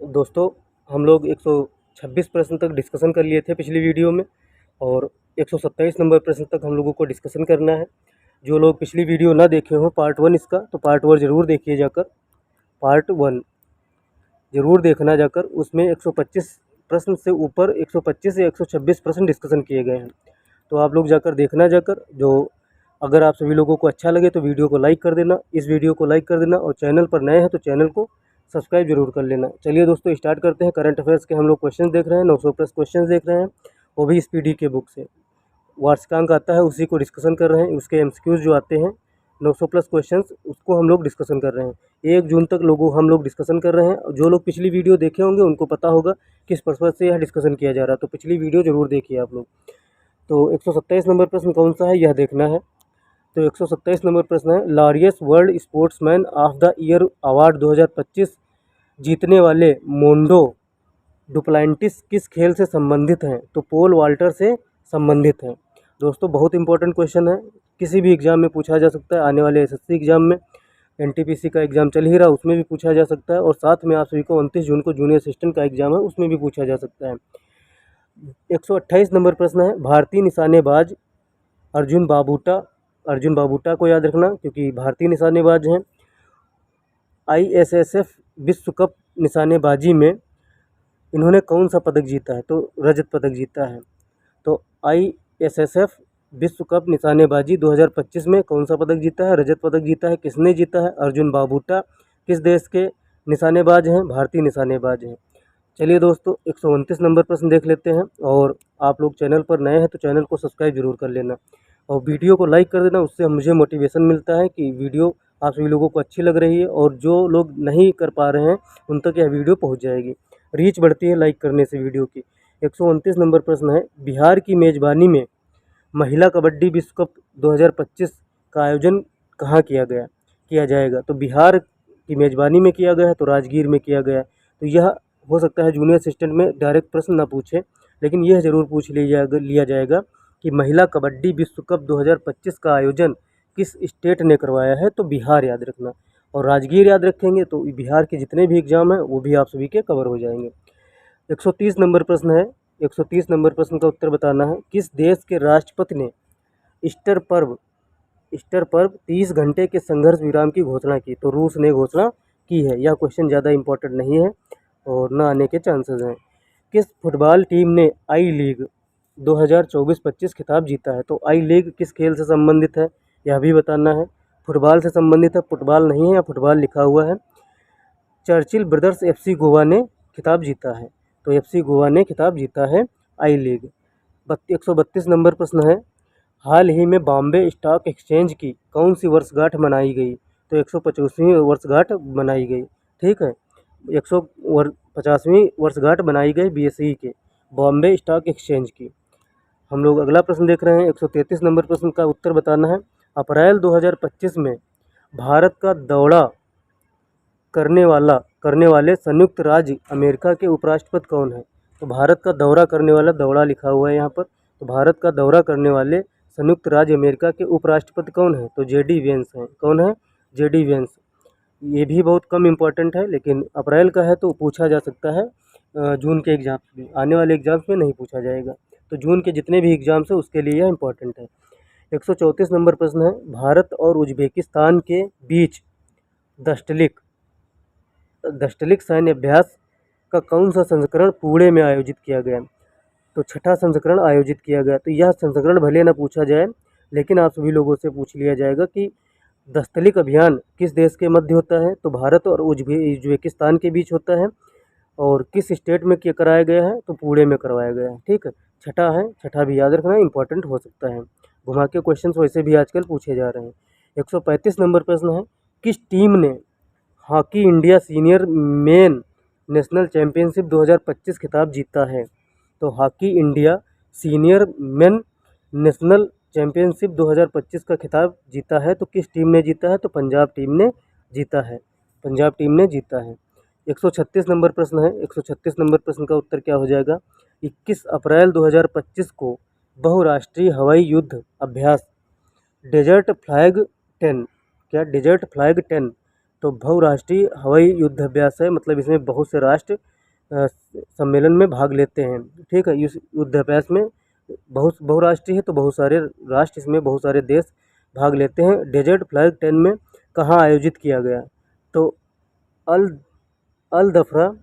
दोस्तों, हम लोग 126 प्रश्न तक डिस्कशन कर लिए थे पिछली वीडियो में और 127 नंबर प्रश्न तक हम लोगों को डिस्कशन करना है। जो लोग पिछली वीडियो ना देखे हों पार्ट 1 इसका, तो पार्ट 1 ज़रूर देखिए जाकर। पार्ट 1 ज़रूर देखना जाकर, उसमें 125 प्रश्न से ऊपर 125 या 126 प्रश्न डिस्कशन किए गए हैं। तो आप लोग जाकर देखना जाकर। जो अगर आप सभी लोगों को अच्छा लगे तो वीडियो को लाइक कर देना, इस वीडियो को लाइक कर देना, और चैनल पर नए हैं तो चैनल को सब्सक्राइब जरूर कर लेना। चलिए दोस्तों, स्टार्ट करते हैं। करंट अफेयर्स के हम लोग क्वेश्चन देख रहे हैं, 900 प्लस क्वेश्चन देख रहे हैं, वो भी स्पीडी के बुक से। वार्षिकांक आता है, उसी को डिस्कशन कर रहे हैं। उसके एमसीक्यूज जो आते हैं 900 प्लस क्वेश्चंस, उसको हम लोग डिस्कशन कर रहे हैं। 1 जून तक हम लोग डिस्कशन कर रहे हैं। जो लोग पिछली वीडियो देखे होंगे उनको पता होगा किस पर्पज़ से यह डिस्कशन किया जा रहा है, तो पिछली वीडियो ज़रूर देखिए आप लोग। तो 127 नंबर प्रश्न कौन सा है यह देखना है। तो 127 नंबर प्रश्न है, Laureus world sportsman of the year award 2025 जीतने वाले मोंडो डुप्लांटिस किस खेल से संबंधित हैं? तो पोल वाल्टर से संबंधित हैं। दोस्तों, बहुत इंपॉर्टेंट क्वेश्चन है, किसी भी एग्जाम में पूछा जा सकता है। आने वाले एसएससी एग्जाम में, एनटीपीसी का एग्जाम चल ही रहा, उसमें भी पूछा जा सकता है। और साथ में आप सभी को 29 जून को जूनियर असिस्टेंट का एग्जाम है, उसमें भी पूछा जा सकता है। 128 नंबर प्रश्न है, भारतीय निशानेबाज अर्जुन बाबूटा को याद रखना क्योंकि भारतीय निशानेबाज हैं। आईएसएसएफ विश्व कप निशानेबाजी में इन्होंने कौन सा पदक जीता है? तो रजत पदक जीता है। तो आईएसएसएफ विश्व कप निशानेबाजी 2025 में कौन सा पदक जीता है? रजत पदक जीता है। किसने जीता है? अर्जुन बाबूटा। किस देश के निशानेबाज हैं? भारतीय निशानेबाज हैं। चलिए दोस्तों, 129 नंबर प्रश्न देख लेते हैं। और आप लोग चैनल पर नए हैं तो चैनल को सब्सक्राइब जरूर कर लेना और वीडियो को लाइक कर देना। उससे मुझे मोटिवेशन मिलता है कि वीडियो आप सभी लोगों को अच्छी लग रही है, और जो लोग नहीं कर पा रहे हैं उन तक यह वीडियो पहुंच जाएगी। रीच बढ़ती है लाइक करने से वीडियो की। 129 नंबर प्रश्न है, बिहार की मेज़बानी में महिला कबड्डी विश्व कप 2025 का आयोजन कहाँ किया जाएगा? तो बिहार की मेज़बानी में किया गया है, तो राजगीर में किया गया है। तो यह हो सकता है जूनियर असिस्टेंट में डायरेक्ट प्रश्न ना पूछे, लेकिन यह ज़रूर पूछ लिया जाएगा कि महिला कबड्डी विश्व कप 2025 का आयोजन किस स्टेट ने करवाया है? तो बिहार याद रखना, और राजगीर याद रखेंगे तो बिहार के जितने भी एग्जाम हैं वो भी आप सभी के कवर हो जाएंगे। 130 नंबर प्रश्न है, 130 नंबर प्रश्न का उत्तर बताना है। किस देश के राष्ट्रपति ने ईस्टर पर्व 30 घंटे के संघर्ष विराम की घोषणा की? तो रूस ने घोषणा की है। यह क्वेश्चन ज़्यादा इंपॉर्टेंट नहीं है और ना आने के चांसेस हैं। किस फुटबॉल टीम ने आई लीग 2024-25 खिताब जीता है? तो आई लीग किस खेल से संबंधित है यह भी बताना है। फुटबॉल से संबंधित है, फुटबॉल नहीं है, या फुटबॉल लिखा हुआ है। चर्चिल ब्रदर्स एफसी गोवा ने खिताब जीता है, तो एफसी गोवा ने खिताब जीता है आई लीग। 132 नंबर प्रश्न है, हाल ही में बॉम्बे स्टॉक एक्सचेंज की कौन सी वर्षगांठ मनाई गई? तो 150वीं वर्षगांठ मनाई गई। ठीक है, 150वीं वर्षगांठ बनाई गई बीएसई के बॉम्बे स्टॉक एक्सचेंज की। हम लोग अगला प्रश्न देख रहे हैं। 133 नंबर प्रश्न का उत्तर बताना है। अप्रैल 2025 में भारत का दौरा करने वाले संयुक्त राज्य अमेरिका के उपराष्ट्रपति कौन है? तो भारत का दौरा करने वाला, दौरा लिखा हुआ है यहाँ पर, तो भारत का दौरा करने वाले संयुक्त राज्य अमेरिका के उपराष्ट्रपति कौन है? तो जेडी वेंस हैं। कौन है? JD Vance. ये भी बहुत कम इम्पोर्टेंट है, लेकिन अप्रैल का है तो पूछा जा सकता है। जून के एग्जाम्स में, आने वाले एग्जाम्स में नहीं पूछा जाएगा। तो जून के जितने भी एग्जाम्स हैं उसके लिए यह इंपॉर्टेंट है। 134 नंबर प्रश्न है, भारत और उज्बेकिस्तान के बीच दस्तलिक सैन्य अभ्यास का कौन सा संस्करण पुणे में आयोजित किया गया? तो छठा संस्करण आयोजित किया गया। तो यह संस्करण भले ना पूछा जाए, लेकिन आप सभी लोगों से पूछ लिया जाएगा कि दस्तलिक अभियान किस देश के मध्य होता है? तो भारत और उज्बेकिस्तान के बीच होता है। और किस स्टेट में कराया गया है? तो पुणे में करवाया गया है। ठीक है, छठा है, छठा भी याद रखना, इंपॉर्टेंट हो सकता है। घुमा के क्वेश्चन वैसे भी आजकल पूछे जा रहे हैं। 135 नंबर प्रश्न है, किस टीम ने hockey India senior main national championship 2025 खिताब जीता है? तो hockey India senior main national championship 2025 का खिताब जीता है। तो किस टीम ने जीता है? तो पंजाब टीम ने जीता है। पंजाब टीम ने जीता है। 136 नंबर प्रश्न है। 136 नंबर प्रश्न का उत्तर क्या हो जाएगा? 21 अप्रैल 2025 को बहुराष्ट्रीय हवाई युद्ध अभ्यास डेजर्ट फ्लैग 10, क्या डेजर्ट फ्लैग 10, तो बहुराष्ट्रीय हवाई युद्ध अभ्यास है, मतलब इसमें बहुत से राष्ट्र सम्मेलन में भाग लेते हैं। ठीक है, इस युद्धाभ्यास में बहुराष्ट्रीय है तो बहुत सारे राष्ट्र, इसमें बहुत सारे देश भाग लेते हैं। डेजर्ट फ्लैग 10 में कहाँ आयोजित किया गया? तो अल अल दफरा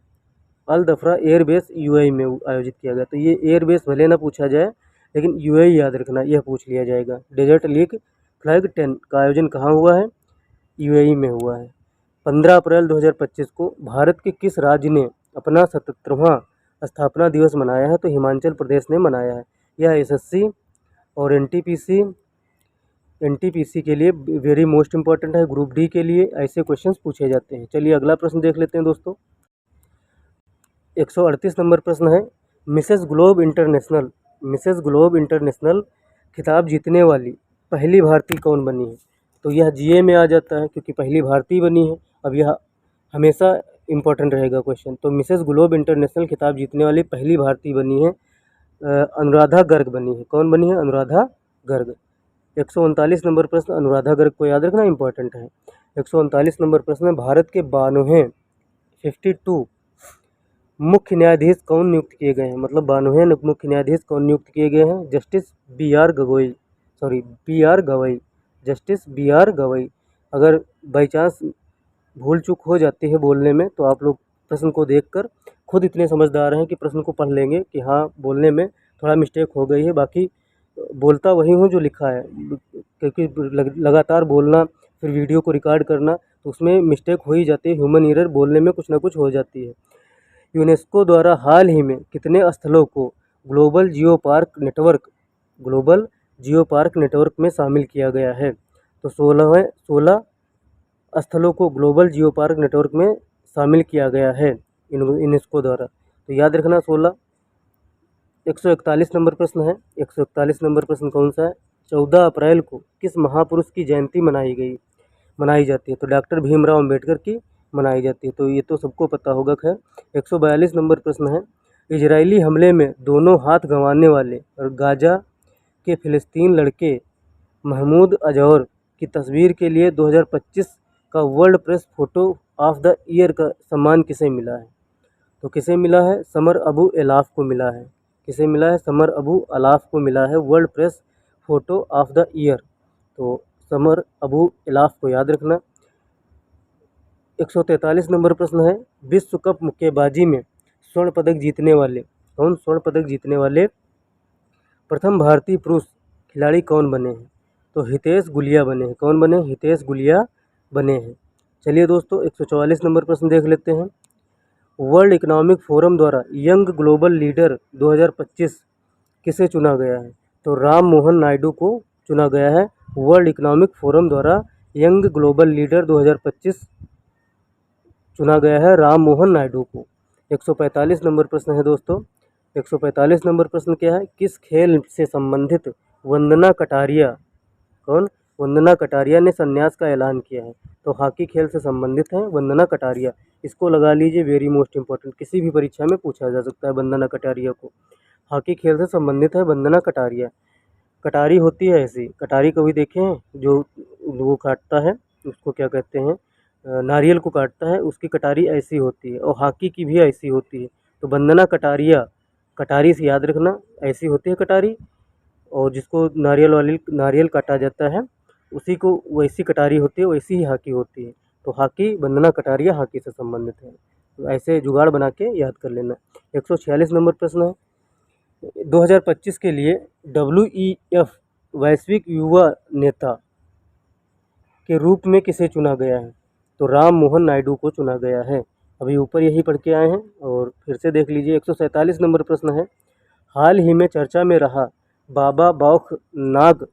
अल दफरा एयरबेस यूएई में आयोजित किया गया। तो ये एयरबेस भले ना पूछा जाए, लेकिन यूएई याद रखना, यह पूछ लिया जाएगा। डेजर्ट लीग फ्लैग 10 का आयोजन कहाँ हुआ है? यूएई में हुआ है। 15 अप्रैल 2025 को भारत के किस राज्य ने अपना 77वां स्थापना दिवस मनाया है? तो हिमाचल प्रदेश ने मनाया है। यह एसएससी और एनटीपीसी के लिए वेरी मोस्ट इंपॉर्टेंट है। ग्रुप डी के लिए ऐसे क्वेश्चंस पूछे जाते हैं। चलिए अगला प्रश्न देख लेते हैं दोस्तों। 138 नंबर प्रश्न है, मिसेस ग्लोब इंटरनेशनल खिताब जीतने वाली पहली भारतीय कौन बनी है? तो यह जीए में आ जाता है क्योंकि पहली भारतीय बनी है। अब यह हमेशा इम्पोर्टेंट रहेगा क्वेश्चन। तो मिसेस ग्लोब इंटरनेशनल खिताब जीतने वाली पहली भारतीय बनी है अनुराधा गर्ग बनी है। कौन बनी है? अनुराधा गर्ग। 139 नंबर प्रश्न, अनुराधा गर्ग को याद रखना इंपॉर्टेंट है। 139 नंबर प्रश्न, भारत के 92 52 मुख्य न्यायाधीश कौन नियुक्त किए गए हैं? मतलब 92 मुख्य न्यायाधीश कौन नियुक्त किए गए हैं? Justice B R Gavai. अगर बाई चांस भूल चूक हो जाती है बोलने में तो आप लोग प्रश्न को देखकर खुद इतने समझदार हैं कि प्रश्न को पढ़ लेंगे कि हाँ बोलने में थोड़ा मिस्टेक हो गई है, बाकी बोलता वही हूँ जो लिखा है, क्योंकि लगातार बोलना फिर वीडियो को रिकॉर्ड करना तो उसमें मिस्टेक हो ही जाती है, ह्यूमन एरर, बोलने में कुछ ना कुछ हो जाती है। यूनेस्को द्वारा हाल ही में कितने स्थलों को ग्लोबल जियो पार्क नेटवर्क में शामिल किया गया है? तो 16 स्थलों को ग्लोबल जियो पार्क नेटवर्क में शामिल किया गया है यूनेस्को द्वारा। तो याद रखना 16। 141 नंबर प्रश्न है। 141 नंबर प्रश्न कौन सा है? 14 अप्रैल को किस महापुरुष की जयंती मनाई जाती है? तो डॉक्टर भीमराव अंबेडकर की मनाई जाती है। तो ये तो सबको पता होगा। खैर 142 नंबर प्रश्न है, इजरायली हमले में दोनों हाथ गंवाने वाले और गाजा के फ़िलिस्तीन लड़के महमूद अजहर की तस्वीर के लिए 2025 का world press photo of the year का सम्मान किसे मिला है? तो किसे मिला है? समर अबू एलाफ को मिला है। किसे मिला है? समर अबू अलाफ को मिला है world press photo of the year. तो समर अबू एलाफ को याद रखना। 143 नंबर प्रश्न है, विश्व कप मुक्केबाजी में स्वर्ण पदक जीतने वाले प्रथम भारतीय पुरुष खिलाड़ी कौन बने हैं? तो हितेश गुलिया बने हैं। कौन बने? हितेश गुलिया बने हैं। चलिए दोस्तों 144 नंबर प्रश्न देख लेते हैं। वर्ल्ड इकोनॉमिक फोरम द्वारा यंग ग्लोबल लीडर 2025 किसे चुना गया है? तो राम मोहन नायडू को चुना गया है। वर्ल्ड इकोनॉमिक फोरम द्वारा यंग ग्लोबल लीडर 2025 चुना गया है राम मोहन नायडू को। 145 नंबर प्रश्न है दोस्तों। 145 नंबर प्रश्न क्या है? किस खेल से संबंधित वंदना कटारिया ने संन्यास का ऐलान किया है? तो हॉकी खेल से संबंधित है वंदना कटारिया। इसको लगा लीजिए, वेरी मोस्ट इंपॉर्टेंट, किसी भी परीक्षा में पूछा जा सकता है वंदना कटारिया को। हॉकी खेल से संबंधित है वंदना कटारिया। कटारी होती है ऐसी, कटारी कभी देखे हैं? जो वो काटता है उसको क्या कहते हैं? नारियल को काटता है, उसकी कटारी ऐसी होती है, और हॉकी की भी ऐसी होती है। तो वंदना कटारिया, कटारी से याद रखना, ऐसी होती है कटारी, और जिसको नारियल काटा जाता है उसी को वैसी कटारी होती है, वैसी ही हॉकी होती है। तो हॉकी, वंदना कटारिया हॉकी से संबंधित है। तो ऐसे जुगाड़ बना के याद कर लेना। 146 नंबर प्रश्न है, 2025 के लिए WEF वैश्विक युवा नेता के रूप में किसे चुना गया है? तो राम मोहन नायडू को चुना गया है। अभी ऊपर यही पढ़ के आए हैं और फिर से देख लीजिए। 147 नंबर प्रश्न है, हाल ही में चर्चा में रहा बाबा बौखनाग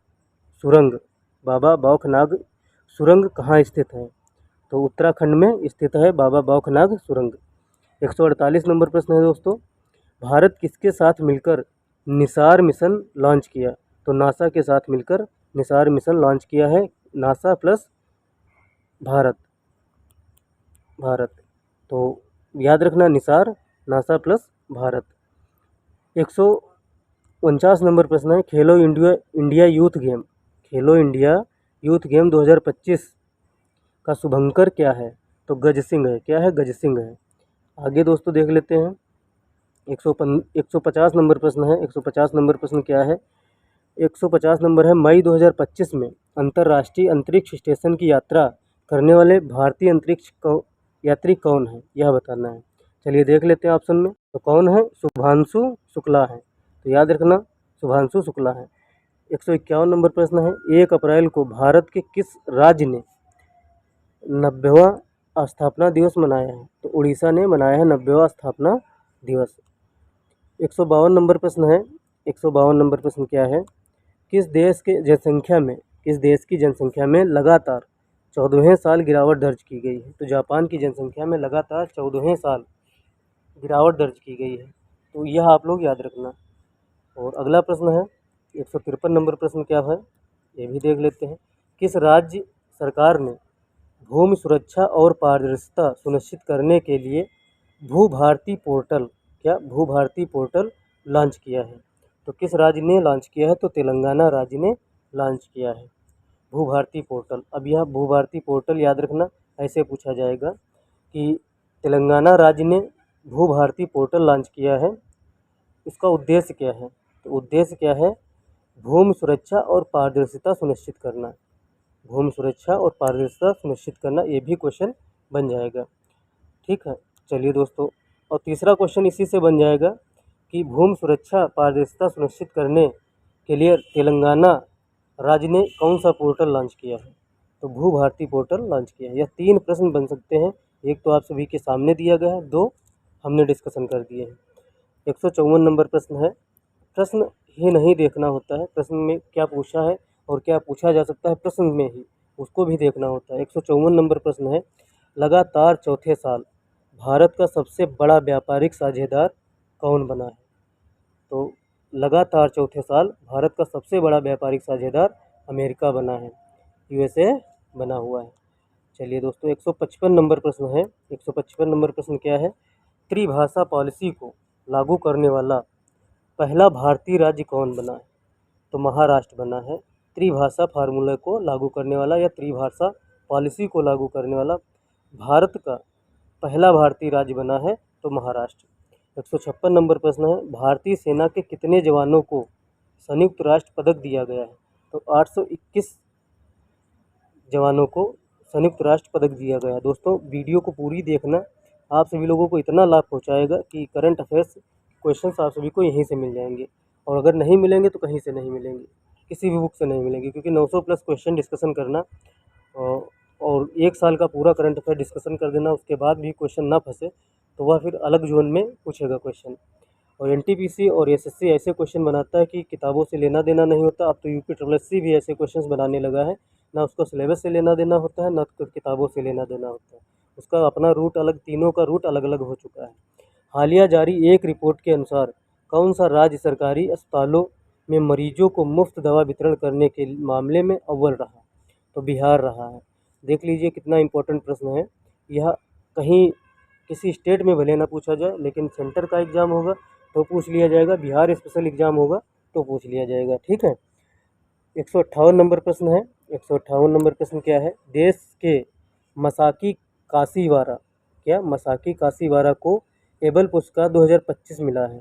सुरंग कहाँ स्थित है? तो उत्तराखंड में स्थित है बाबा बौखनाग सुरंग। 148 नंबर प्रश्न है दोस्तों, भारत किसके साथ मिलकर निसार मिशन लॉन्च किया? तो नासा के साथ मिलकर निसार मिशन लॉन्च किया है, नासा प्लस भारत। तो याद रखना Nisar, NASA plus Bharat. 149 number प्रश्न है, खेलो इंडिया यूथ गेम 2025 का शुभंकर क्या है? तो गज सिंह है। क्या है? गज सिंह है। आगे दोस्तों देख लेते हैं। 150 नंबर प्रश्न है। 150 नंबर प्रश्न क्या है? 150 नंबर है, मई 2025 में अंतर्राष्ट्रीय अंतरिक्ष स्टेशन की यात्रा करने वाले भारतीय अंतरिक्ष यात्री कौन है, यह बताना है। चलिए देख लेते हैं ऑप्शन में। तो कौन है? शुभांशु शुक्ला है। तो याद रखना, शुभांशु शुक्ला है। 151 नंबर प्रश्न है, 1 अप्रैल को भारत के किस राज्य ने 90वां स्थापना दिवस मनाया है? तो उड़ीसा ने मनाया है 90वां स्थापना दिवस। 152 नंबर प्रश्न है। 152 नंबर प्रश्न क्या है? किस देश की जनसंख्या में लगातार 14वें साल गिरावट दर्ज की गई है? तो जापान की जनसंख्या में लगातार 14वें साल गिरावट दर्ज की गई है। तो यह आप लोग याद रखना। और अगला प्रश्न है, 153 नंबर प्रश्न क्या है, ये भी देख लेते हैं। किस राज्य सरकार ने भूमि सुरक्षा और पारदर्शिता सुनिश्चित करने के लिए भूभारती पोर्टल लॉन्च किया है? तो किस राज्य ने लॉन्च किया है? तो तेलंगाना राज्य ने लॉन्च किया है भूभारती पोर्टल। अब यह भूभारती पोर्टल याद रखना, ऐसे पूछा जाएगा कि तेलंगाना राज्य ने भूभारती पोर्टल लॉन्च किया है, इसका उद्देश्य क्या है? तो उद्देश्य क्या है? भूमि सुरक्षा और पारदर्शिता सुनिश्चित करना। भूमि सुरक्षा और पारदर्शिता सुनिश्चित करना, ये भी क्वेश्चन बन जाएगा। ठीक है, चलिए दोस्तों, और तीसरा क्वेश्चन इसी से बन जाएगा कि भूमि सुरक्षा पारदर्शिता सुनिश्चित करने के लिए तेलंगाना राज्य ने कौन सा पोर्टल लॉन्च किया है? तो भूभारती पोर्टल लॉन्च किया है। यह 3 प्रश्न बन सकते हैं। एक तो आप सभी के सामने दिया गया है, 2 हमने डिस्कशन कर दिए हैं। 154 नंबर प्रश्न है। प्रश्न ही नहीं देखना होता है, प्रश्न में क्या पूछा है और क्या पूछा जा सकता है प्रश्न में ही, उसको भी देखना होता है। 154 नंबर प्रश्न है, लगातार चौथे साल भारत का सबसे बड़ा व्यापारिक साझेदार कौन बना है? तो लगातार चौथे साल भारत का सबसे बड़ा व्यापारिक साझेदार अमेरिका बना है, यूएसए बना हुआ है। चलिए दोस्तों, 155 नंबर प्रश्न है। 155 नंबर प्रश्न क्या है? त्रिभाषा पॉलिसी को लागू करने वाला पहला भारतीय राज्य कौन बना है? तो महाराष्ट्र बना है। त्रिभाषा फार्मूला को लागू करने वाला या त्रिभाषा पॉलिसी को लागू करने वाला भारत का पहला भारतीय राज्य बना है, तो महाराष्ट्र। 156 नंबर प्रश्न है, भारतीय सेना के कितने जवानों को संयुक्त राष्ट्र पदक दिया गया है? तो 821 जवानों को संयुक्त राष्ट्र पदक दिया गया है। दोस्तों, वीडियो को पूरी देखना, आप सभी लोगों को इतना लाभ पहुंचाएगा कि करंट अफेयर्स क्वेश्चंस आप सभी को यहीं से मिल जाएंगे, और अगर नहीं मिलेंगे तो कहीं से नहीं मिलेंगे, किसी भी बुक से नहीं मिलेंगे, क्योंकि 900 प्लस क्वेश्चन डिस्कशन करना और 1 साल का पूरा करंट अफेयर डिस्कशन कर देना, उसके बाद भी क्वेश्चन ना फंसे तो वह फिर अलग जोन में पूछेगा क्वेश्चन। और एनटीपीसी और एसएससी ऐसे क्वेश्चन बनाता है कि किताबों से लेना देना नहीं होता। अब तो यूपी ट्रिपल भी ऐसे क्वेश्चंस बनाने लगा है, ना उसको सिलेबस से लेना देना होता है, ना किताबों से लेना देना होता है, उसका अपना रूट अलग, तीनों का रूट अलग अलग हो चुका है। हालिया जारी एक रिपोर्ट के अनुसार कौन सा राज्य सरकारी अस्पतालों में मरीजों को मुफ्त दवा वितरण करने के मामले में अव्वल रहा? तो बिहार रहा है। देख लीजिए कितना इम्पोर्टेंट प्रश्न है यह। कहीं किसी स्टेट में भले ना पूछा जाए, लेकिन सेंटर का एग्ज़ाम होगा तो पूछ लिया जाएगा, बिहार स्पेशल एग्ज़ाम होगा तो पूछ लिया जाएगा। ठीक है, 158 नंबर प्रश्न है। 158 नंबर प्रश्न क्या है? देश के मसाकी कासीवारा को एबल पुरस्कार 2025 मिला है,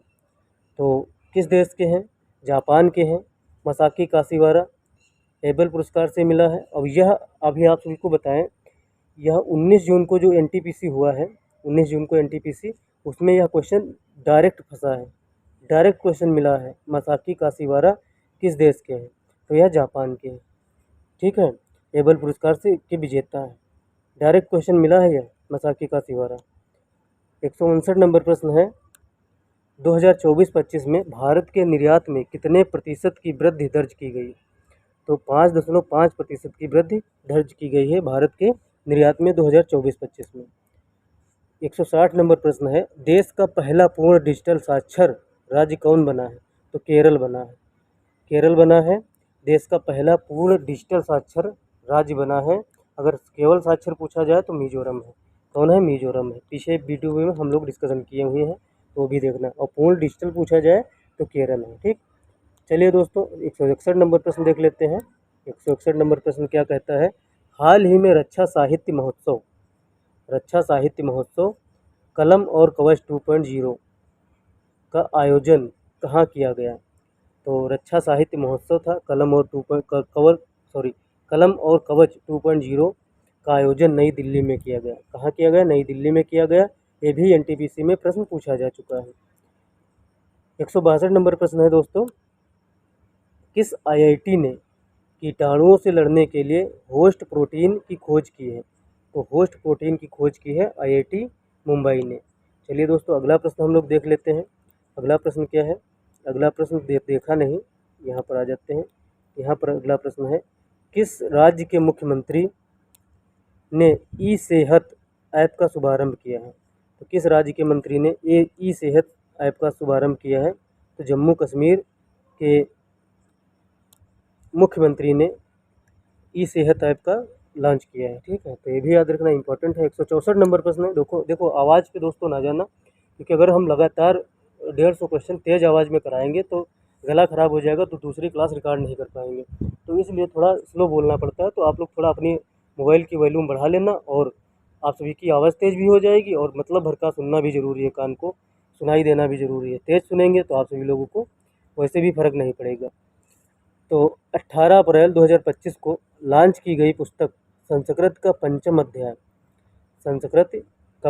तो किस देश के हैं? जापान के हैं मसाकी कासीवारा, एबल पुरस्कार से मिला है। अब यह अभी आप सभी को बताएं, यह 19 जून को जो एनटीपीसी हुआ है, 19 जून को एनटीपीसी, उसमें यह क्वेश्चन डायरेक्ट फंसा है, डायरेक्ट क्वेश्चन मिला है, मसाकी कासीवारा किस देश के हैं? तो यह जापान के हैं। ठीक है, एबल पुरस्कार से के विजेता है, डायरेक्ट क्वेश्चन मिला है यह मसाकी कासीवारा। 159 नंबर प्रश्न है, 2024-25 में भारत के निर्यात में कितने प्रतिशत की वृद्धि दर्ज की गई? तो 5.5% की वृद्धि दर्ज की गई है भारत के निर्यात में 2024-25 में। 160 नंबर प्रश्न है, देश का पहला पूर्ण डिजिटल साक्षर राज्य कौन बना है? तो केरल बना है। केरल बना है, देश का पहला पूर्ण डिजिटल साक्षर राज्य बना है। अगर केवल साक्षर पूछा जाए तो मिजोरम है। कौन है? मिजोरम है। पीछे वीडियो में हम लोग डिस्कशन किए हुए हैं, तो वो भी देखना। और पूर्ण डिजिटल पूछा जाए तो केरल है। ठीक, चलिए दोस्तों, 161 नंबर प्रश्न देख लेते हैं। 161 नंबर प्रश्न क्या कहता है? हाल ही में रक्षा साहित्य महोत्सव कलम और कवच 2.0 का आयोजन कहाँ किया गया? तो रक्षा साहित्य महोत्सव था। कलम और कवच 2.0 का आयोजन नई दिल्ली में किया गया। कहाँ किया गया? नई दिल्ली में किया गया। ये भी एनटीपीसी में प्रश्न पूछा जा चुका है। 162 नंबर प्रश्न है दोस्तों, किस आईआईटी ने कीटाणुओं से लड़ने के लिए होस्ट प्रोटीन की खोज की है? तो होस्ट प्रोटीन की खोज की है आईआईटी मुंबई ने। चलिए दोस्तों, अगला प्रश्न हम लोग देख लेते हैं। अगला प्रश्न क्या है? अगला प्रश्न देखा नहीं, यहाँ पर आ जाते हैं। यहाँ पर अगला प्रश्न है, किस राज्य के मुख्यमंत्री ने ई सेहत ऐप का शुभारंभ किया है? तो किस राज्य के मंत्री ने ई सेहत ऐप का शुभारंभ किया है? तो जम्मू कश्मीर के मुख्यमंत्री ने ई सेहत ऐप का लॉन्च किया है। ठीक है, तो ये भी याद रखना इंपॉर्टेंट है। 164 नंबर प्रश्न है। देखो आवाज़ पे दोस्तों ना जाना, क्योंकि अगर हम लगातार 150 क्वेश्चन तेज़ आवाज़ में कराएंगे तो गला ख़राब हो जाएगा, तो दूसरी क्लास रिकॉर्ड नहीं कर पाएंगे। तो इसलिए थोड़ा स्लो बोलना पड़ता है। तो आप लोग थोड़ा अपनी मोबाइल की वॉल्यूम बढ़ा लेना, और आप सभी की आवाज़ तेज़ भी हो जाएगी, और मतलब भर का सुनना भी ज़रूरी है, कान को सुनाई देना भी ज़रूरी है। तेज़ सुनेंगे तो आप सभी लोगों को वैसे भी फ़र्क नहीं पड़ेगा। तो 18 अप्रैल 2025 को लॉन्च की गई पुस्तक संस्कृत का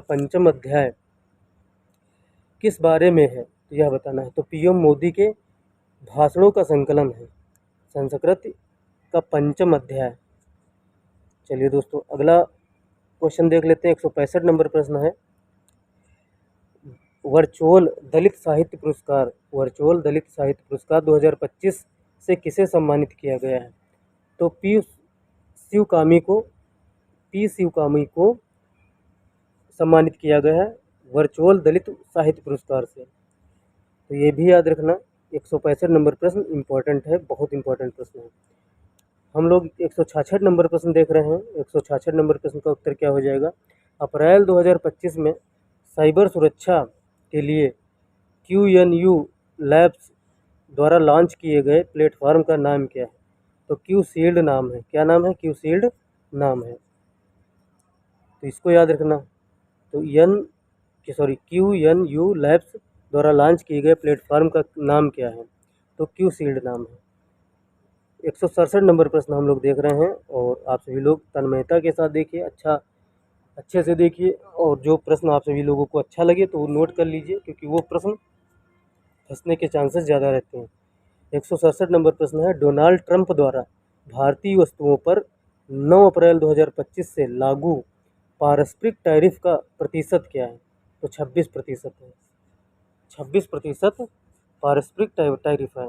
पंचम अध्याय किस बारे में है? तो यह बताना है। तो पीएम मोदी के भाषणों का संकलन है संस्कृत का पंचम अध्याय। चलिए दोस्तों, अगला क्वेश्चन देख लेते हैं। 165 नंबर प्रश्न है, वर्चुअल दलित साहित्य पुरस्कार 2025 से किसे सम्मानित किया गया है? तो पी शिवकामी को सम्मानित किया गया है वर्चुअल दलित साहित्य पुरस्कार से। तो ये भी याद रखना। 165 नंबर प्रश्न इंपॉर्टेंट है, बहुत इंपॉर्टेंट प्रश्न है। हम लोग 166 नंबर प्रश्न देख रहे हैं। 166 नंबर प्रश्न का उत्तर क्या हो जाएगा? अप्रैल 2025 में साइबर सुरक्षा के लिए QNU लैब्स द्वारा लॉन्च किए गए प्लेटफॉर्म का नाम क्या है? तो क्यू शील्ड नाम है। क्या नाम है? क्यू शील्ड नाम है। तो इसको याद रखना। तो QNU लैब्स द्वारा लॉन्च किए गए प्लेटफॉर्म का नाम क्या है? तो क्यू शील्ड नाम है। 167 नंबर प्रश्न हम लोग देख रहे हैं, और आप सभी लोग तन्मयता के साथ देखिए, अच्छे से देखिए, और जो प्रश्न आप सभी लोगों को अच्छा लगे तो वो नोट कर लीजिए, क्योंकि वो प्रश्न फंसने के चांसेस ज़्यादा रहते हैं। 167 नंबर प्रश्न है, डोनाल्ड ट्रंप द्वारा भारतीय वस्तुओं पर 9 अप्रैल 2025 से लागू पारस्परिक टैरिफ का प्रतिशत क्या है? तो 26% है। 26% पारस्परिक टैरिफ है।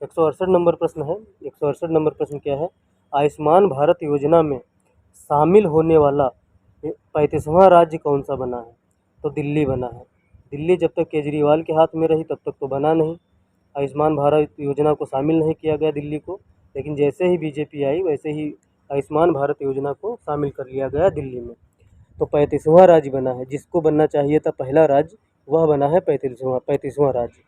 168 नंबर प्रश्न है। 168 नंबर प्रश्न क्या है? आयुष्मान भारत योजना में शामिल होने वाला 35वां राज्य कौन सा बना है? तो दिल्ली बना है। दिल्ली जब तक केजरीवाल के हाथ में रही तब तक तो बना नहीं, आयुष्मान भारत योजना को शामिल नहीं किया गया दिल्ली को। लेकिन जैसे ही बीजेपी आई, वैसे ही आयुष्मान भारत योजना को शामिल कर लिया गया दिल्ली में। तो 35वां राज्य बना है। जिसको बनना चाहिए था पहला राज्य, वह बना है 35वां राज्य।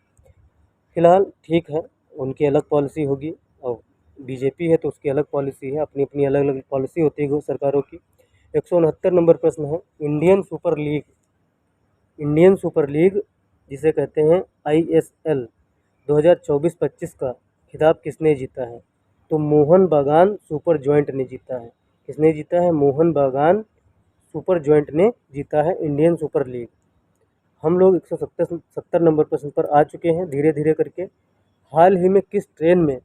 फिलहाल ठीक है, उनकी अलग पॉलिसी होगी, और बीजेपी है तो उसकी अलग पॉलिसी है, अपनी अपनी अलग अलग पॉलिसी होती है सरकारों की। 169 नंबर प्रश्न है, इंडियन सुपर लीग जिसे कहते हैं ISL 2024-25 का खिताब किसने जीता है? तो मोहन बागान सुपर जॉइंट ने जीता है। किसने जीता है? मोहन बागान सुपर जॉइंट ने जीता है इंडियन सुपर लीग। हम लोग 170 नंबर प्रश्न पर आ चुके हैं धीरे धीरे करके। हाल ही में किस ट्रेन में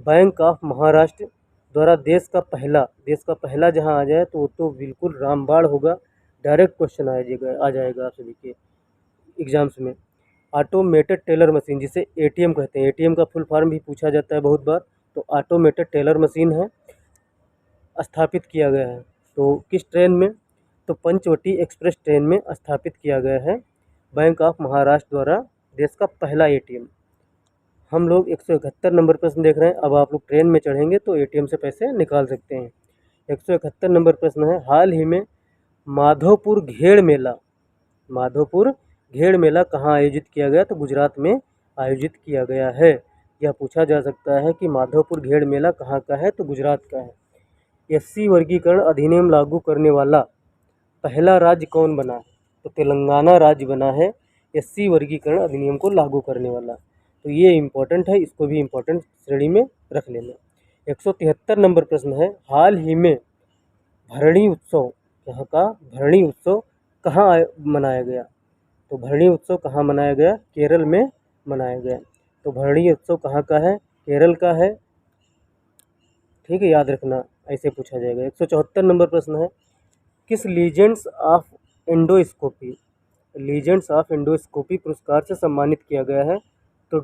बैंक ऑफ महाराष्ट्र द्वारा देश का पहला जहां आ जाए तो वो तो बिल्कुल रामबाण होगा, डायरेक्ट क्वेश्चन आ जाएगा आप सभी के एग्जाम्स में। ऑटोमेटेड टेलर मशीन, जिसे ATM कहते हैं, ATM का फुल फॉर्म भी पूछा जाता है बहुत बार, तो ऑटोमेटेड टेलर मशीन है, स्थापित किया गया है। तो किस ट्रेन में? तो पंचवटी एक्सप्रेस ट्रेन में स्थापित किया गया है बैंक ऑफ महाराष्ट्र द्वारा देश का पहला ATM। हम लोग 171 नंबर प्रश्न देख रहे हैं। अब आप लोग ट्रेन में चढ़ेंगे तो ATM से पैसे निकाल सकते हैं। 171 नंबर प्रश्न है, हाल ही में माधोपुर घेड़ मेला कहाँ आयोजित किया गया? तो गुजरात में आयोजित किया गया है। यह पूछा जा सकता है कि माधोपुर घेड़ मेला कहाँ का है? तो गुजरात का है। SC वर्गीकरण अधिनियम लागू करने वाला पहला राज्य कौन बना है? तो तेलंगाना राज्य बना है SC वर्गीकरण अधिनियम को लागू करने वाला। तो ये इम्पोर्टेंट है, इसको भी इम्पोर्टेंट श्रेणी में रख लेना। 173 नंबर प्रश्न है, हाल ही में भरणी उत्सव, यहाँ का भरणी उत्सव कहाँ मनाया गया? तो भरणी उत्सव कहाँ मनाया गया? केरल में मनाया गया। तो भरणी उत्सव कहाँ का है? केरल का है। ठीक है, याद रखना, ऐसे पूछा जाएगा। 174 नंबर प्रश्न है, किस लीजेंड्स ऑफ एंडोस्कोपी पुरस्कार से सम्मानित किया गया है? तो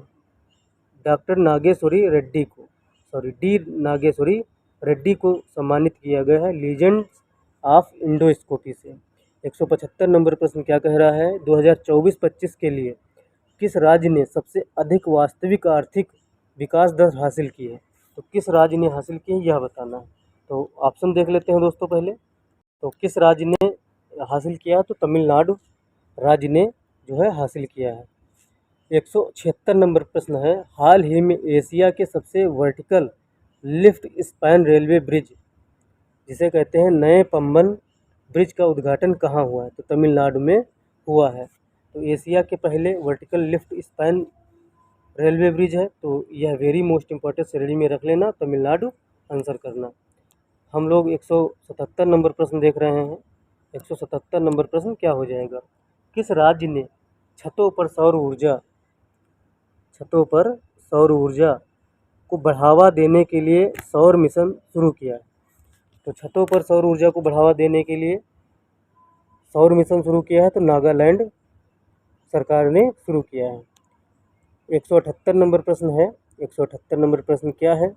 डॉक्टर नागेश्वरी रेड्डी को, डी नागेश्वरी रेड्डी को सम्मानित किया गया है लीजेंड्स ऑफ एंडोस्कोपी से। 175 नंबर प्रश्न क्या कह रहा है, 2024-25 के लिए किस राज्य ने सबसे अधिक वास्तविक आर्थिक विकास दर हासिल की है? तो किस राज्य ने हासिल की है, यह बताना है। तो ऑप्शन देख लेते हैं दोस्तों पहले। तो किस राज्य ने हासिल किया? तो तमिलनाडु राज्य ने जो है हासिल किया है। 176 नंबर प्रश्न है, हाल ही में एशिया के सबसे vertical lift span railway bridge, जिसे कहते हैं नए पंबन ब्रिज, का उद्घाटन कहाँ हुआ है? तो तमिलनाडु में हुआ है। तो एशिया के पहले vertical lift span railway bridge है, तो यह वेरी मोस्ट इम्पोर्टेंट श्रेणी में रख लेना, तमिलनाडु आंसर करना। हम लोग 177 नंबर प्रश्न देख रहे हैं। 177 नंबर प्रश्न क्या हो जाएगा, किस राज्य ने छतों पर सौर ऊर्जा को बढ़ावा देने के लिए सौर मिशन शुरू किया है? तो छतों पर सौर ऊर्जा को बढ़ावा देने के लिए सौर मिशन शुरू किया है, तो नागालैंड सरकार ने शुरू किया है। 178 नंबर प्रश्न है, 178 नंबर प्रश्न क्या है,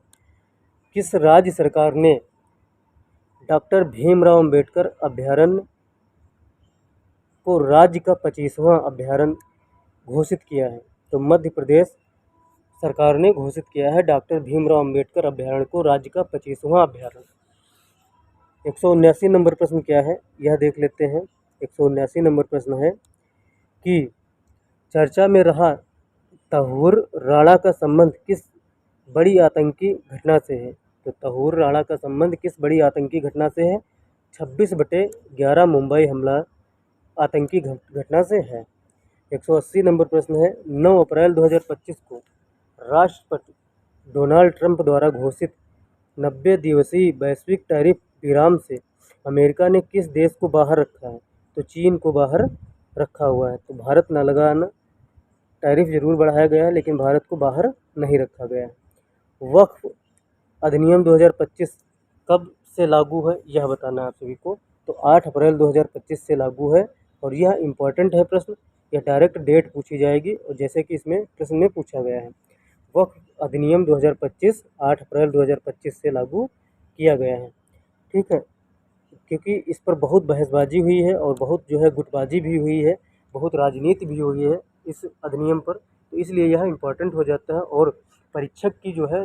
किस राज्य सरकार ने डॉक्टर भीमराव अंबेडकर अभयारण्य को राज्य का 25वां अभयारण्य घोषित किया है? तो मध्य प्रदेश सरकार ने घोषित किया है डॉक्टर भीमराव अंबेडकर अभयारण्य को राज्य का 25वां अभयारण्य। 179 नंबर प्रश्न क्या है, यह देख लेते हैं। 179 नंबर प्रश्न है कि चर्चा में रहा तहूर राणा का संबंध किस बड़ी आतंकी घटना से है? तो तहूर राणा का संबंध किस बड़ी आतंकी घटना से है? 26/11 मुंबई हमला आतंकी घटना से है। 180 नंबर प्रश्न है, 9 अप्रैल 2025 को राष्ट्रपति डोनाल्ड ट्रंप द्वारा घोषित 90 दिवसीय वैश्विक टैरिफ विराम से अमेरिका ने किस देश को बाहर रखा है? तो चीन को बाहर रखा हुआ है। तो भारत न लगाना, टैरिफ जरूर बढ़ाया गया है लेकिन भारत को बाहर नहीं रखा गया है। वक्फ अधिनियम 2025 कब से लागू है, यह बताना है आप सभी को। तो 8 अप्रैल 2025 से लागू है, और यह इम्पोर्टेंट है प्रश्न, यह डायरेक्ट डेट पूछी जाएगी, और जैसे कि इसमें प्रश्न में पूछा गया है। वक्फ अधिनियम 2025 8 अप्रैल 2025 से लागू किया गया है। ठीक है, क्योंकि इस पर बहुत बहसबाजी हुई है और बहुत जो है गुटबाजी भी हुई है, बहुत राजनीति भी हुई है इस अधिनियम पर, तो इसलिए यह इम्पोर्टेंट हो जाता है। और परीक्षक की जो है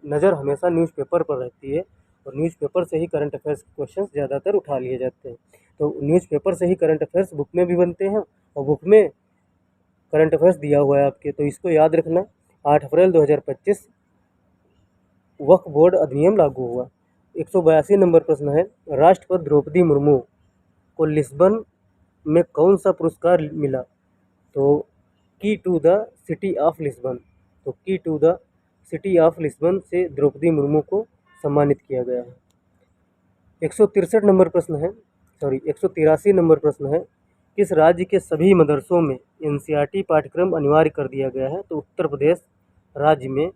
नज़र हमेशा न्यूज़पेपर पर रहती है, और न्यूज़पेपर से ही करंट अफेयर्स के क्वेश्चन ज़्यादातर उठा लिए जाते हैं। तो न्यूज़पेपर से ही करंट अफेयर्स बुक में भी बनते हैं, और बुक में करंट अफेयर्स दिया हुआ है आपके, तो इसको याद रखना। 8 अप्रैल 2025 वक्फ बोर्ड अधिनियम लागू हुआ। 182 नंबर प्रश्न है, राष्ट्रपति द्रौपदी मुर्मू को लिस्बन में कौन सा पुरस्कार मिला? तो key to the city of Lisbon, तो key to the city of Lisbon से द्रौपदी मुर्मू को सम्मानित किया गया है। 163 नंबर प्रश्न है, 183 नंबर प्रश्न है, किस राज्य के सभी मदरसों में एनसीईआरटी पाठ्यक्रम अनिवार्य कर दिया गया है? तो उत्तर प्रदेश राज्य में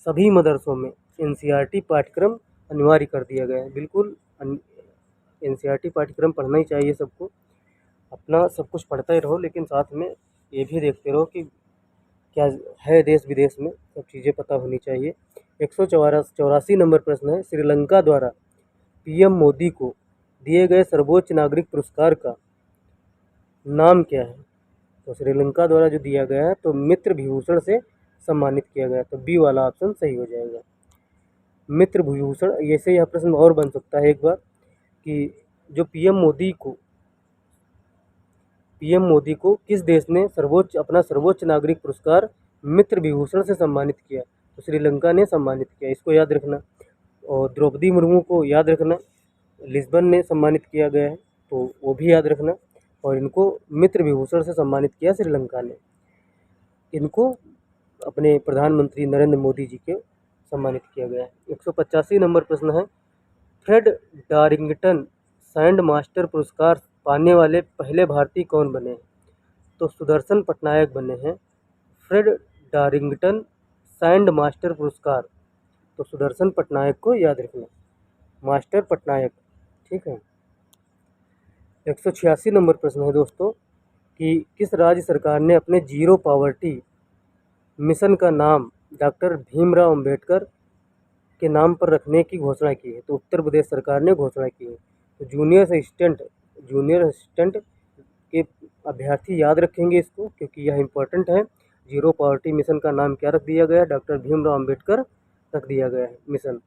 सभी मदरसों में एनसीईआरटी पाठ्यक्रम अनिवार्य कर दिया गया है। बिल्कुल एनसीईआरटी पाठ्यक्रम पढ़ना ही चाहिए सबको, अपना सब कुछ पढ़ते ही रहो, लेकिन साथ में ये भी देखते रहो कि क्या है देश विदेश में, सब चीज़ें पता होनी चाहिए। 184 नंबर प्रश्न है, श्रीलंका द्वारा पीएम मोदी को दिए गए सर्वोच्च नागरिक पुरस्कार का नाम क्या है? तो श्रीलंका द्वारा जो दिया गया है तो मित्र विभूषण से सम्मानित किया गया, तो बी वाला ऑप्शन सही हो जाएगा, मित्र विभूषण। ऐसे यह प्रश्न और बन सकता है एक बार कि जो पीएम मोदी को किस देश ने अपना सर्वोच्च नागरिक पुरस्कार मित्र विभूषण से सम्मानित किया? तो श्रीलंका ने सम्मानित किया, इसको याद रखना। और द्रौपदी मुर्मू को याद रखना, लिस्बन ने सम्मानित किया गया है, तो वो भी याद रखना। और इनको मित्र विभूषण से सम्मानित किया श्रीलंका ने। इनको अपने प्रधानमंत्री नरेंद्र मोदी जी के सम्मानित किया गया है। 185 नंबर प्रश्न है, फ्रेड डारिंगटन सैंड मास्टर पुरस्कार पाने वाले पहले भारतीय कौन बने हैं? तो सुदर्शन पटनायक बने हैं फ्रेड डारिंगटन सैंड मास्टर पुरस्कार। तो सुदर्शन पटनायक को याद रखना, मास्टर पटनायक, ठीक है। 186 नंबर प्रश्न है दोस्तों कि किस राज्य सरकार ने अपने जीरो पॉवर्टी मिशन का नाम डॉक्टर भीमराव अंबेडकर के नाम पर रखने की घोषणा की है? तो उत्तर प्रदेश सरकार ने घोषणा की है। तो जूनियर असिस्टेंट के अभ्यर्थी याद रखेंगे इसको, क्योंकि यह इम्पोर्टेंट है। जीरो पॉवर्टी मिशन का नाम क्या रख दिया गया? डॉक्टर भीमराव अंबेडकर रख दिया गया है मिशन।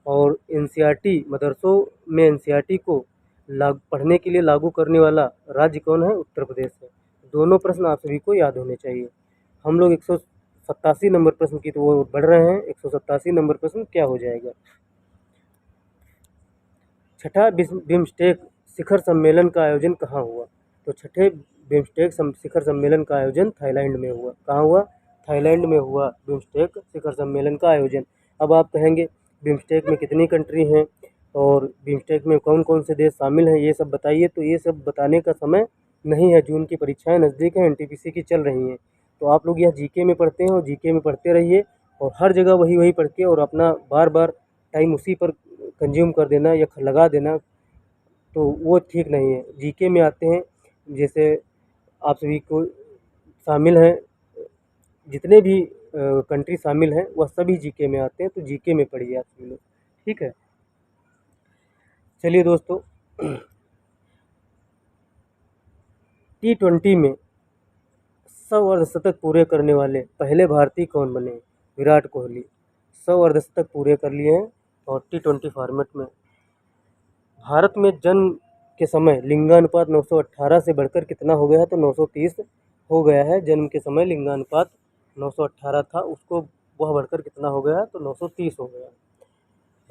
और एनसीईआरटी मदरसों में एनसीईआरटी को पढ़ने के लिए लागू करने वाला राज्य कौन है? उत्तर प्रदेश है। दोनों प्रश्न आप सभी को याद होने चाहिए। हम लोग 187 नंबर प्रश्न की तो वो बढ़ रहे हैं। 187 नंबर प्रश्न क्या हो जाएगा? छठा बिम्स्टेक शिखर सम्मेलन का आयोजन कहाँ हुआ? तो छठे बिम्स्टेक शिखर सम्मेलन का आयोजन थाईलैंड में हुआ। कहाँ हुआ? थाईलैंड में हुआ बिम्स्टेक शिखर सम्मेलन का आयोजन। अब आप कहेंगे बिम्स्टेक में कितनी कंट्री हैं और बिम्स्टेक में कौन कौन से देश शामिल हैं, ये सब बताइए। तो ये सब बताने का समय नहीं है, जून की परीक्षाएं नज़दीक हैं, एनटीपीसी की चल रही हैं। तो आप लोग यह जीके में पढ़ते हैं और जीके में पढ़ते रहिए, और हर जगह वही पढ़ के और अपना बार बार टाइम उसी पर कंज्यूम कर देना या लगा देना, तो वो ठीक नहीं है। जीके में आते हैं, जैसे आप सभी को शामिल हैं, जितने भी कंट्री शामिल हैं वह सभी जीके में आते हैं, तो जीके में पढ़िए आप सभी लोग, ठीक है। चलिए दोस्तों, T20 में 100 अर्धशतक पूरे करने वाले पहले भारतीय कौन बने? विराट कोहली 100 अर्धशतक पूरे कर लिए हैं। और T20 फॉर्मेट में भारत में जन्म के समय लिंगानुपात 918 से बढ़कर कितना हो गया है? तो 930 हो गया है। जन्म के समय लिंगानुपात 918 था, उसको वह बढ़कर कितना हो गया है? तो 930 हो गया है।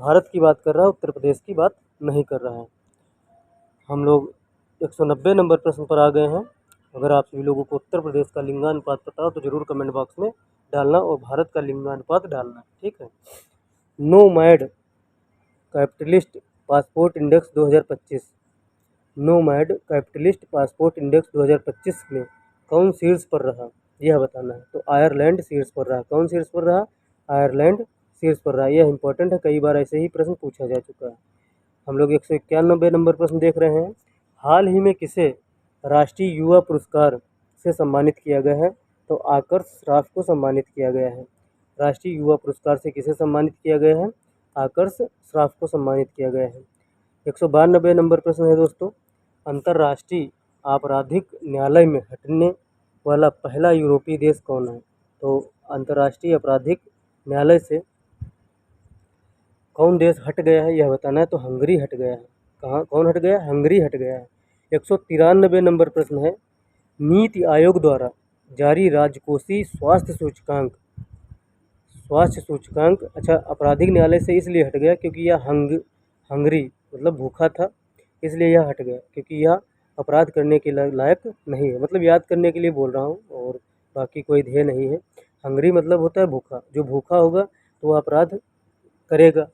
भारत की बात कर रहा है, उत्तर प्रदेश की बात नहीं कर रहा है। हम लोग 190 नंबर प्रश्न पर आ गए हैं। अगर आप सभी लोगों को उत्तर प्रदेश का लिंगानुपात पता हो तो ज़रूर कमेंट बॉक्स में डालना और भारत का लिंगानुपात डालना, ठीक है। Nomad capitalist passport index 2025 nomad capitalist passport index 2025 में कौन शीर्ष पर रहा, यह बताना है। तो आयरलैंड शीर्ष पर रहा। कौन शीर्ष पर रहा? आयरलैंड शीर्ष पर रहा। यह इंपॉर्टेंट है, कई बार ऐसे ही प्रश्न पूछा जा चुका है। हम लोग 191 नंबर प्रश्न देख रहे हैं। हाल ही में किसे राष्ट्रीय युवा पुरस्कार से सम्मानित किया गया है? तो आकर्ष श्राफ को सम्मानित किया गया है। राष्ट्रीय युवा पुरस्कार से किसे सम्मानित किया गया है? आकर्ष श्राफ को सम्मानित किया गया है। 192 नंबर प्रश्न है दोस्तों, अंतर्राष्ट्रीय आपराधिक न्यायालय में हटने वाला पहला यूरोपीय देश कौन है? तो अंतर्राष्ट्रीय आपराधिक न्यायालय से कौन देश हट गया है, यह बताना है। तो हंगरी हट गया है। कहाँ, कौन हट गया? हंगरी हट गया है। 193 नंबर प्रश्न है, नीति आयोग द्वारा जारी राजकोषीय स्वास्थ्य सूचकांक अच्छा आपराधिक न्यायालय से इसलिए हट गया क्योंकि यह हंगरी मतलब भूखा था, इसलिए यह हट गया, क्योंकि यह अपराध करने के लायक नहीं है। मतलब याद करने के लिए बोल रहा हूँ और बाकी कोई ध्येय नहीं है। हंगरी मतलब होता है भूखा, जो भूखा होगा तो वह अपराध करेगा।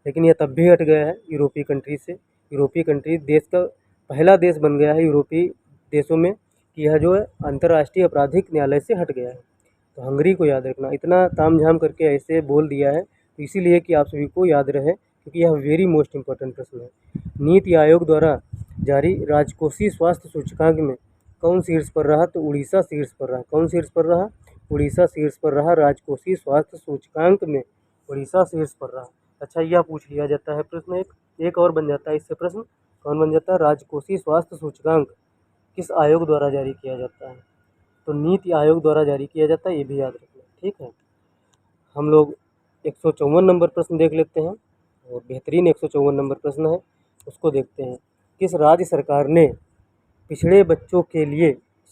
लेकिन यह तब भी हट गया है यूरोपीय कंट्री से। यूरोपीय कंट्री देश का पहला देश बन गया है यूरोपीय देशों में कि यह जो है अंतर्राष्ट्रीय आपराधिक न्यायालय से हट गया है। तो हंगरी को याद रखना। इतना तामझाम करके ऐसे बोल दिया है तो इसीलिए कि आप सभी को याद रहे, क्योंकि यह वेरी मोस्ट इम्पोर्टेंट प्रश्न है। नीति आयोग द्वारा जारी राजकोषीय स्वास्थ्य सूचकांक में कौन शीर्ष पर रहा? तो उड़ीसा शीर्ष पर रहा। कौन शीर्ष पर रहा? उड़ीसा शीर्ष पर रहा। राजकोषीय स्वास्थ्य सूचकांक में उड़ीसा शीर्ष पर रहा। अच्छा, यह पूछ लिया जाता है प्रश्न, एक और बन जाता है इससे प्रश्न। कौन बन जाता है? राजकोषीय स्वास्थ्य सूचकांक किस आयोग द्वारा जारी किया जाता है? तो नीति आयोग द्वारा जारी किया जाता है, ये भी याद रखना, ठीक है। हम लोग 154 नंबर प्रश्न देख लेते हैं और बेहतरीन 154 नंबर प्रश्न है, उसको देखते हैं। किस राज्य सरकार ने पिछड़े बच्चों के लिए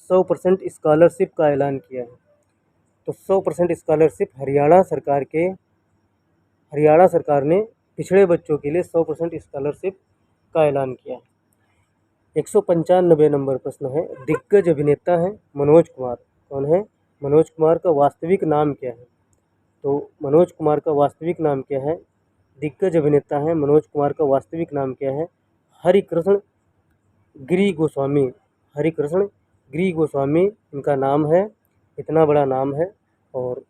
100% स्कॉलरशिप का ऐलान किया है? तो 100% स्कॉलरशिप हरियाणा सरकार ने पिछड़े बच्चों के लिए 100% स्कॉलरशिप का ऐलान किया है। 195 नंबर प्रश्न है, दिग्गज अभिनेता हैं मनोज कुमार। कौन है? मनोज कुमार का वास्तविक नाम क्या है? तो मनोज कुमार का वास्तविक नाम क्या है? दिग्गज अभिनेता हैं मनोज कुमार का वास्तविक नाम क्या है? हरिकृष्ण गिरी गोस्वामी। हरिकृष्ण गिरी गोस्वामी इनका नाम है। इतना बड़ा नाम है। और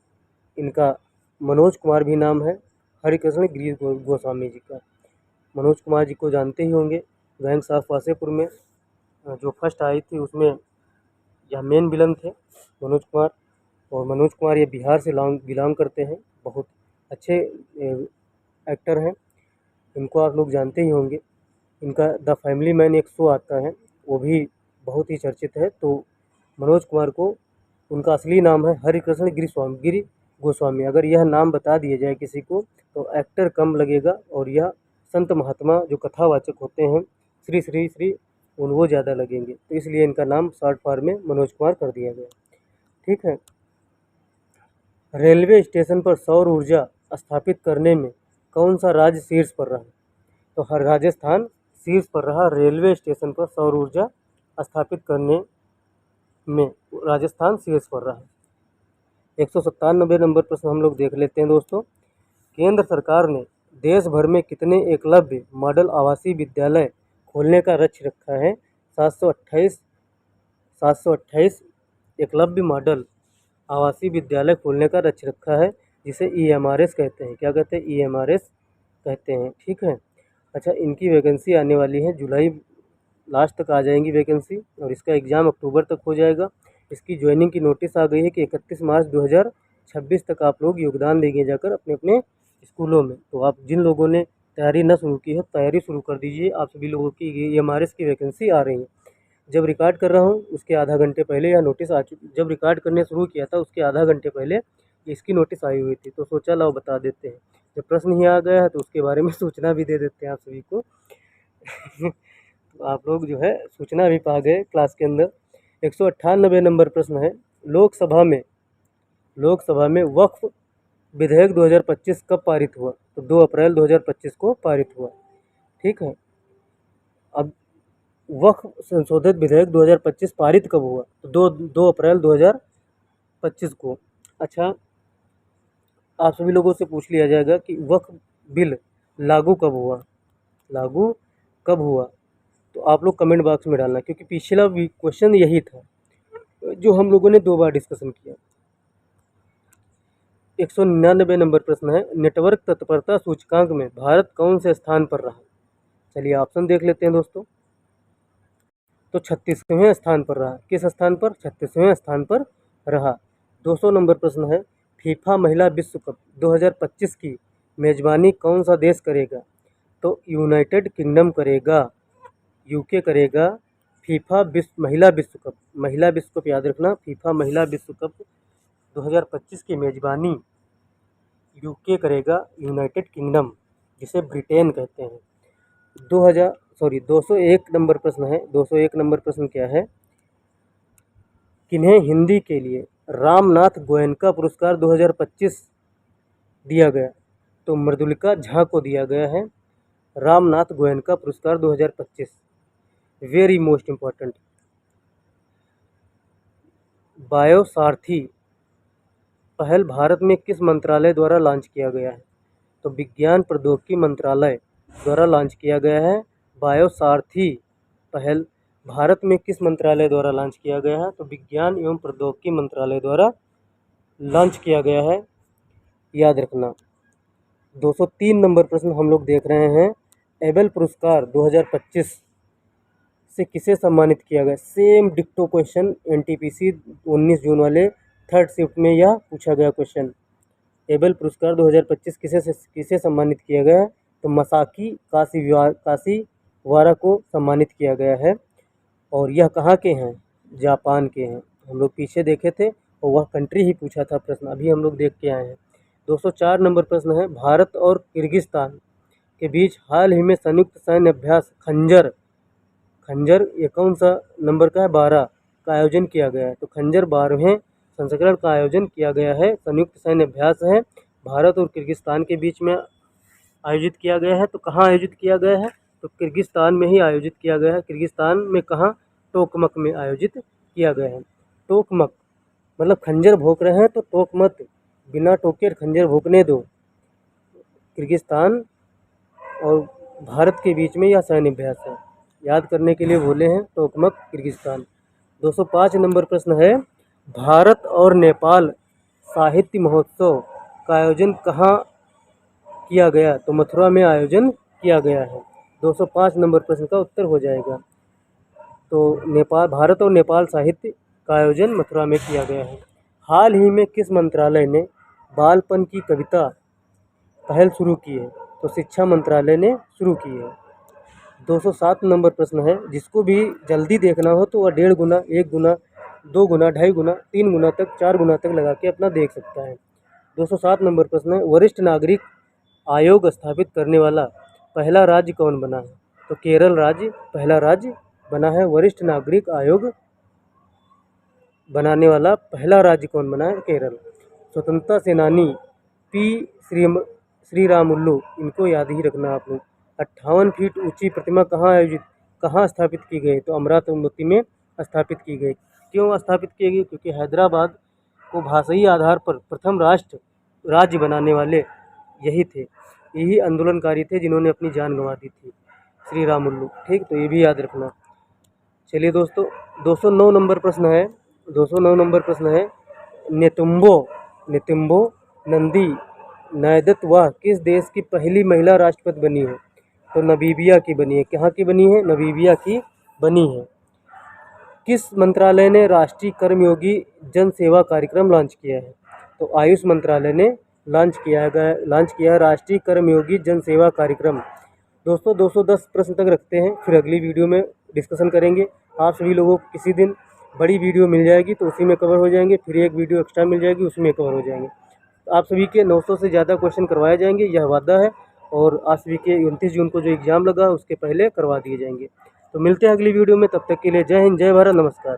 इनका मनोज कुमार भी नाम है, हरिकृष्ण गिरी गोस्वामी जी का। मनोज कुमार जी को जानते ही होंगे, गैंग्स ऑफ वासेपुर में जो फर्स्ट आई थी उसमें यह मेन विलन थे मनोज कुमार। और मनोज कुमार ये बिहार से बिलोंग करते हैं, बहुत अच्छे एक्टर हैं। इनको आप लोग जानते ही होंगे। इनका द फैमिली मैन एक शो आता है, वो भी बहुत ही चर्चित है। तो मनोज कुमार को उनका असली नाम है हरिकृष्ण गिरी गोस्वामी। अगर यह नाम बता दिया जाए किसी को तो एक्टर कम लगेगा, और यह संत महात्मा जो कथावाचक होते हैं श्री श्री श्री वो ज़्यादा लगेंगे। तो इसलिए इनका नाम शॉर्ट फॉर्म में मनोज कुमार कर दिया गया। ठीक है। रेलवे स्टेशन पर सौर ऊर्जा स्थापित करने में कौन सा राज्य शीर्ष पर रहा? तो हर राजस्थान शीर्ष पर रहा। रेलवे स्टेशन पर सौर ऊर्जा स्थापित करने में राजस्थान शीर्ष पर रहा। 197 नंबर प्रश्न हम लोग देख लेते हैं दोस्तों। केंद्र सरकार ने देश भर में कितने एकलव्य मॉडल आवासीय विद्यालय खोलने का लक्ष्य रखा है? 728 एकलव्य मॉडल आवासीय विद्यालय खोलने का लक्ष्य रखा है, जिसे EMRS कहते हैं। क्या कहते हैं? EMRS कहते हैं। ठीक है। अच्छा, इनकी वैकेंसी आने वाली है, जुलाई लास्ट तक आ जाएंगी वैकेंसी, और इसका एग्ज़ाम अक्टूबर तक हो जाएगा। इसकी ज्वाइनिंग की नोटिस आ गई है कि 31 मार्च 2026 तक आप लोग योगदान देंगे जाकर अपने अपने स्कूलों में। तो आप जिन लोगों ने तैयारी न शुरू की है, तैयारी शुरू कर दीजिए। आप सभी लोगों की EMRS की वैकेंसी आ रही है। जब रिकॉर्ड कर रहा हूँ उसके आधा घंटे पहले यह नोटिस आ चुकी। जब रिकॉर्ड करने शुरू किया था उसके आधा घंटे पहले इसकी नोटिस आई हुई थी, तो सोचा लाओ बता देते हैं। जब प्रश्न ही आ गया है तो उसके बारे में सूचना भी दे देते हैं आप सभी को। तो आप लोग जो है सूचना भी पा गए क्लास के अंदर। 198 नंबर प्रश्न है, लोकसभा में वक्फ विधेयक 2025 कब पारित हुआ? तो 2 अप्रैल 2025 को पारित हुआ। ठीक है। अब वक्फ संशोधित विधेयक 2025 पारित कब हुआ? तो 2 अप्रैल 2025 को। अच्छा, आप सभी लोगों से पूछ लिया जाएगा कि वक्फ बिल लागू कब हुआ? लागू कब हुआ? तो आप लोग कमेंट बॉक्स में डालना, क्योंकि पिछला क्वेश्चन यही था जो हम लोगों ने 2 बार डिस्कशन किया। 199 नंबर प्रश्न है, नेटवर्क तत्परता सूचकांक में भारत कौन से स्थान पर रहा? चलिए ऑप्शन देख लेते हैं दोस्तों। तो 36वें स्थान पर रहा। किस स्थान पर? 36वें स्थान पर रहा। 200 नंबर प्रश्न है, फीफा महिला विश्व कप 2025 की मेजबानी कौन सा देश करेगा? तो यूनाइटेड किंगडम करेगा, यूके करेगा। फीफा महिला विश्व कप याद रखना, फीफा महिला विश्व कप 2025 की मेजबानी यूके करेगा, यूनाइटेड किंगडम जिसे ब्रिटेन कहते हैं। 201 नंबर प्रश्न है। 201 नंबर प्रश्न क्या है, किन्हें हिंदी के लिए रामनाथ गोयनका पुरस्कार 2025 दिया गया? तो मृदुलिका झा को दिया गया है रामनाथ गोयनका पुरस्कार 2025। वेरी मोस्ट इम्पॉर्टेंट, बायोसारथी पहल भारत में किस मंत्रालय द्वारा लॉन्च किया गया है? तो विज्ञान प्रौद्योगिकी मंत्रालय द्वारा लॉन्च किया गया है। बायोसारथी पहल भारत में किस मंत्रालय द्वारा लॉन्च किया गया है? तो विज्ञान एवं प्रौद्योगिकी मंत्रालय द्वारा लॉन्च किया गया है, याद रखना। 203 नंबर प्रश्न हम लोग देख रहे हैं, एबेल पुरस्कार 2025 से किसे सम्मानित किया गया? सेम डिक्टो क्वेश्चन NTPC 19 जून वाले थर्ड शिफ्ट में यह पूछा गया क्वेश्चन। एबेल पुरस्कार 2025 किसे सम्मानित किया गया? तो मसाकी काशीवारा को सम्मानित किया गया है। और यह कहाँ के हैं? जापान के हैं। हम लोग पीछे देखे थे और वह कंट्री ही पूछा था प्रश्न, अभी हम लोग देख के आए हैं। 204 नंबर प्रश्न है, भारत और किर्गिस्तान के बीच हाल ही में संयुक्त सैन्य अभ्यास खंजर ये कौन सा नंबर का है? 12 का आयोजन किया गया है। तो खंजर 12वें संस्करण का आयोजन किया गया है। संयुक्त सैन्य अभ्यास है, भारत और किर्गिस्तान के बीच में आयोजित किया गया है। तो कहाँ आयोजित किया गया है? तो किर्गिस्तान में ही आयोजित किया गया है। किर्गिस्तान में कहाँ? टोकमक में आयोजित किया गया है। टोकमक मतलब खंजर भोंक रहे हैं तो टोक मत, बिना टोके खंजर भोंकने दो। किर्गिस्तान और भारत के बीच में यह सैन्य अभ्यास है। याद करने के लिए बोले हैं, टोकमक किर्गिस्तान। 205 नंबर प्रश्न है, भारत और नेपाल साहित्य महोत्सव का आयोजन कहाँ किया गया? तो मथुरा में आयोजन किया गया है। 205 नंबर प्रश्न का उत्तर हो जाएगा। तो भारत और नेपाल साहित्य का आयोजन मथुरा में किया गया है। हाल ही में किस मंत्रालय ने बालपन की कविता पहल शुरू की है? तो शिक्षा मंत्रालय ने शुरू की है। 207 नंबर प्रश्न है, जिसको भी जल्दी देखना हो तो वह 1.5 गुना, 1 गुना, 2 गुना, 2.5 गुना, 3 गुना तक, 4 गुना तक लगा के अपना देख सकता है। 207 नंबर प्रश्न है, वरिष्ठ नागरिक आयोग स्थापित करने वाला पहला राज्य कौन बना है? तो केरल राज्य पहला राज्य बना है। वरिष्ठ नागरिक आयोग बनाने वाला पहला राज्य कौन बना है? केरल। स्वतंत्रता सेनानी पी श्रीरामुलु, इनको याद ही रखना आप लोग। 58 फीट ऊंची प्रतिमा कहाँ स्थापित की गई? तो अमरावती में स्थापित की गई। क्यों स्थापित की गई? क्योंकि हैदराबाद को भाषाई आधार पर प्रथम राज्य बनाने वाले यही थे, यही आंदोलनकारी थे जिन्होंने अपनी जान गंवा दी थी, श्रीरामुलु। ठीक, तो ये भी याद रखना। चलिए दोस्तों, 209 नंबर प्रश्न है। 209 नंबर प्रश्न है, नेतुम्बो नंदी नायदतवा किस देश की पहली महिला राष्ट्रपति बनी है? तो नमीबिया की बनी है। कहाँ की बनी है? नमीबिया की बनी है। किस मंत्रालय ने राष्ट्रीय कर्मयोगी जन सेवा कार्यक्रम लॉन्च किया है? तो आयुष मंत्रालय ने लॉन्च किया है राष्ट्रीय कर्मयोगी जन सेवा कार्यक्रम। दोस्तों 210 प्रश्न तक रखते हैं, फिर अगली वीडियो में डिस्कशन करेंगे। आप सभी लोगों को किसी दिन बड़ी वीडियो मिल जाएगी तो उसी में कवर हो जाएंगे, फिर एक वीडियो एक्स्ट्रा मिल जाएगी उसमें कवर हो जाएंगे। तो आप सभी के 900 से ज़्यादा क्वेश्चन करवाए जाएंगे, यह वादा है। और आप सभी के 29 जून को जो एग्ज़ाम लगा उसके पहले करवा दिए जाएंगे। तो मिलते हैं अगली वीडियो में, तब तक के लिए जय हिंद, जय भारत, नमस्कार।